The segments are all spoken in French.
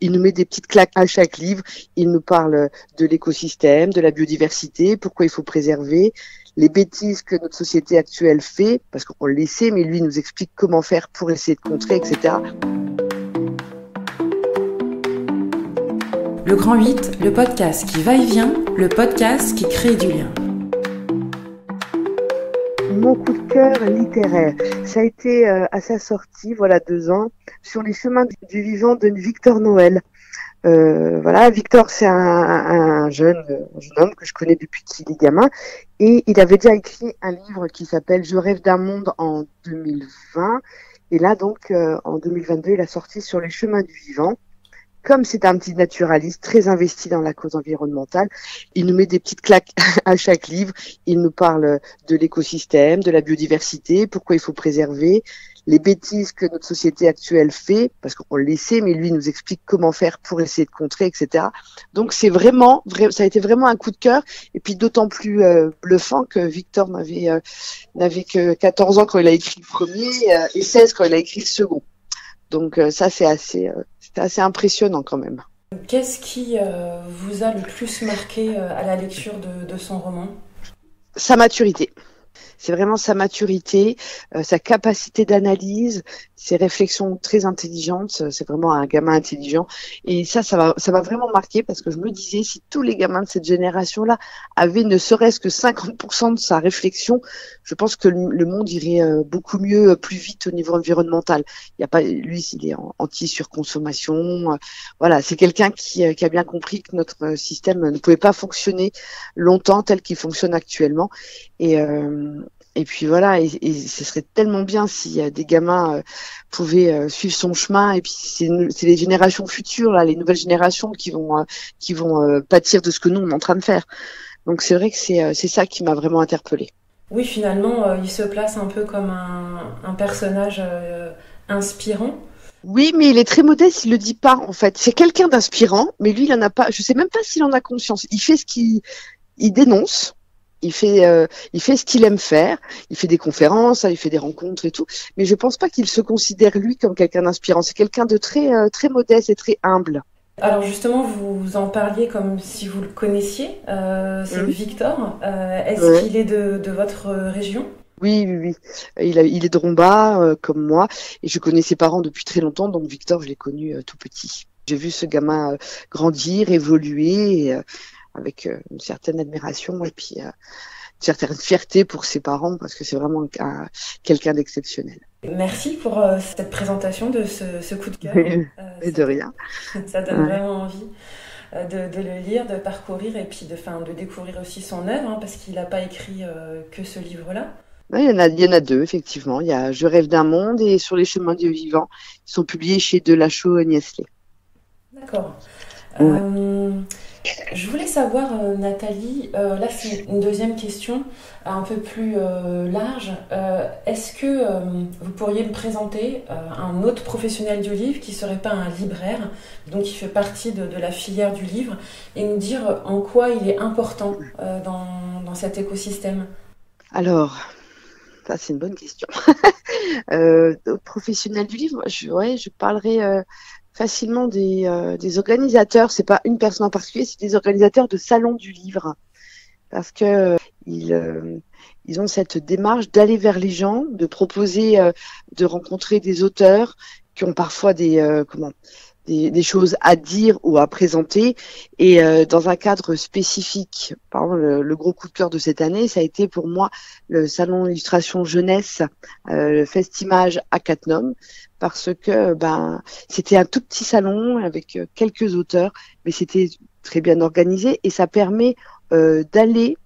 Il nous met des petites claques à chaque livre. Il nous parle de l'écosystème, de la biodiversité, pourquoi il faut préserver, les bêtises que notre société actuelle fait, parce qu'on le sait, mais lui il nous explique comment faire pour essayer de contrer, etc. Le Grand 8, le podcast qui va et vient, le podcast qui crée du lien. Mon coup de cœur littéraire, ça a été à sa sortie, voilà 2 ans, sur les chemins du vivant de Victor Noël. Voilà, Victor, c'est un jeune homme que je connais depuis qu'il est gamin, et il avait déjà écrit un livre qui s'appelle Je rêve d'un monde en 2020, et là donc en 2022, il a sorti Sur les chemins du vivant. Comme c'est un petit naturaliste très investi dans la cause environnementale, il nous met des petites claques à chaque livre. Il nous parle de l'écosystème, de la biodiversité, pourquoi il faut préserver, les bêtises que notre société actuelle fait, parce qu'on le sait, mais lui il nous explique comment faire pour essayer de contrer, etc. Donc c'est vraiment, ça a été vraiment un coup de cœur, et puis d'autant plus bluffant que Victor n'avait que 14 ans quand il a écrit le premier et 16 quand il a écrit le second. Donc ça c'était assez impressionnant quand même. Qu'est-ce qui vous a le plus marqué à la lecture de son roman ? Sa maturité. C'est vraiment sa maturité, sa capacité d'analyse, ses réflexions très intelligentes. C'est vraiment un gamin intelligent. Et ça m'a vraiment marqué, parce que je me disais, si tous les gamins de cette génération-là avaient ne serait-ce que 50% de sa réflexion, je pense que le monde irait beaucoup mieux, plus vite au niveau environnemental. Il y a pas, lui, il est anti-surconsommation. Voilà, c'est quelqu'un qui a bien compris que notre système ne pouvait pas fonctionner longtemps tel qu'il fonctionne actuellement. Et puis voilà, et ce serait tellement bien si des gamins pouvaient suivre son chemin. Et puis c'est les générations futures, là, les nouvelles générations qui vont pâtir de ce que nous on est en train de faire. Donc c'est vrai que c'est ça qui m'a vraiment interpellée. Oui, finalement, il se place un peu comme un personnage inspirant. Oui, mais il est très modeste, il le dit pas en fait. C'est quelqu'un d'inspirant, mais lui il en a pas. Je sais même pas s'il en a conscience. Il fait il dénonce. Il fait ce qu'il aime faire. Il fait des conférences, il fait des rencontres et tout. Mais je pense pas qu'il se considère lui comme quelqu'un d'inspirant. C'est quelqu'un de très très modeste et très humble. Alors justement, vous en parliez comme si vous le connaissiez. C'est Victor. Est-ce qu'il est de votre région ? Oui. Il est de Romba, comme moi. Et je connais ses parents depuis très longtemps. Donc Victor, je l'ai connu tout petit. J'ai vu ce gamin grandir, évoluer. Avec une certaine admiration et puis une certaine fierté pour ses parents, parce que c'est vraiment quelqu'un d'exceptionnel. Merci pour cette présentation de ce coup de cœur. Et de rien. Ça donne vraiment envie de le lire, de parcourir et puis de découvrir aussi son œuvre, parce qu'il n'a pas écrit que ce livre-là. Il y en a 2, effectivement. Il y a Je rêve d'un monde et Sur les chemins du vivant. Ils sont publiés chez Delachaux-Niestlé. D'accord. Ouais. Je voulais savoir, Nathalie, là c'est une deuxième question un peu plus large. Est-ce que vous pourriez me présenter un autre professionnel du livre qui ne serait pas un libraire, donc qui fait partie de la filière du livre, et nous dire en quoi il est important dans cet écosystème ? Alors, ça c'est une bonne question. Professionnel du livre, je parlerai facilement des organisateurs. C'est pas une personne en particulier, c'est des organisateurs de salons du livre, parce que ils ont cette démarche d'aller vers les gens, de proposer, de rencontrer des auteurs qui ont parfois des choses à dire ou à présenter, et dans un cadre spécifique. Par exemple, le gros coup de cœur de cette année, ça a été pour moi le salon illustration jeunesse, le Festimage à Cattenom, parce que c'était un tout petit salon avec quelques auteurs, mais c'était très bien organisé, et ça permet d'amener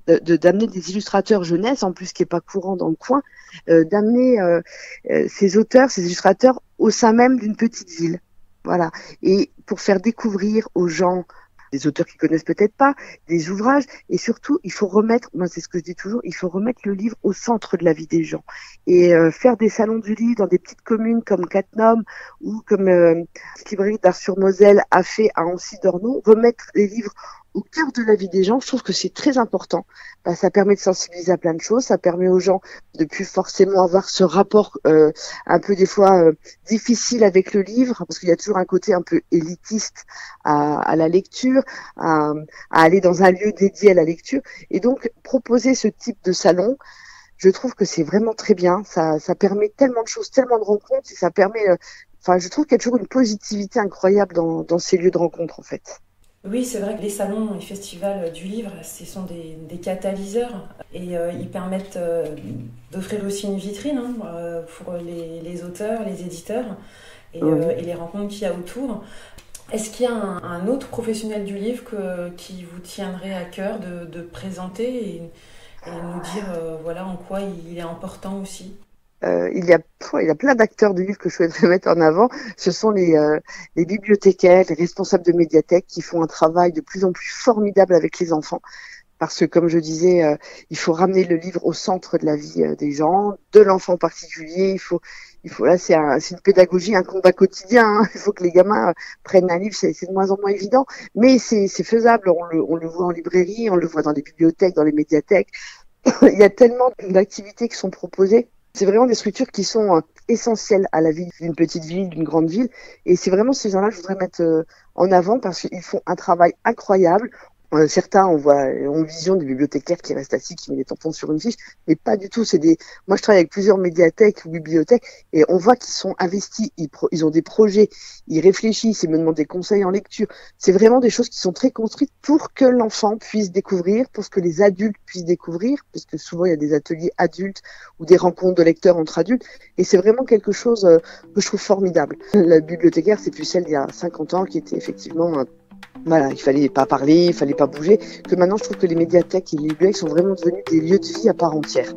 des illustrateurs jeunesse, en plus qui est pas courant dans le coin, d'amener ces auteurs, ces illustrateurs au sein même d'une petite ville. Voilà. Et pour faire découvrir aux gens des auteurs qui connaissent peut-être pas, des ouvrages, et surtout, il faut remettre, moi c'est ce que je dis toujours, il faut remettre le livre au centre de la vie des gens. Et faire des salons du livre dans des petites communes comme Cattenom, ou comme Librairie d'Ars-sur-Moselle a fait à Ancy-Dorneau, remettre les livres au cœur de la vie des gens. Je trouve que c'est très important. Ça permet de sensibiliser à plein de choses. Ça permet aux gens de plus forcément avoir ce rapport un peu des fois difficile avec le livre, parce qu'il y a toujours un côté un peu élitiste à la lecture, à aller dans un lieu dédié à la lecture. Et donc, proposer ce type de salon, je trouve que c'est vraiment très bien. Ça permet tellement de choses, tellement de rencontres, et ça permet... je trouve qu'il y a toujours une positivité incroyable dans ces lieux de rencontre, en fait. Oui, c'est vrai que les salons et festivals du livre, ce sont des catalyseurs et ils permettent d'offrir aussi une vitrine pour les auteurs, les éditeurs et les rencontres qu'il y a autour. Est-ce qu'il y a un autre professionnel du livre qui vous tiendrait à cœur de présenter et nous dire voilà en quoi il est important aussi? Il y a plein d'acteurs du livre que je souhaiterais mettre en avant. Ce sont les bibliothécaires, les responsables de médiathèques qui font un travail de plus en plus formidable avec les enfants. Parce que, comme je disais, il faut ramener le livre au centre de la vie des gens, de l'enfant en particulier. Il faut là, c'est une pédagogie, un combat quotidien. Hein. Il faut que les gamins prennent un livre, c'est de moins en moins évident, mais c'est faisable. On le voit en librairie, on le voit dans les bibliothèques, dans les médiathèques. Il y a tellement d'activités qui sont proposées. C'est vraiment des structures qui sont essentielles à la vie d'une petite ville, d'une grande ville. Et c'est vraiment ces gens-là que je voudrais mettre en avant parce qu'ils font un travail incroyable. Certains, ont vision des bibliothécaires qui restent assis, qui mettent des tampons sur une fiche, mais pas du tout. Moi, je travaille avec plusieurs médiathèques ou bibliothèques et on voit qu'ils sont investis, ils ont des projets, ils réfléchissent, ils me demandent des conseils en lecture. C'est vraiment des choses qui sont très construites pour que l'enfant puisse découvrir, pour que les adultes puissent découvrir, parce que souvent il y a des ateliers adultes ou des rencontres de lecteurs entre adultes, et c'est vraiment quelque chose que je trouve formidable. La bibliothécaire, c'est plus celle d'il y a 50 ans qui était effectivement il fallait pas parler, il fallait pas bouger. Que maintenant, je trouve que les médiathèques et les bibliothèques sont vraiment devenus des lieux de vie à part entière.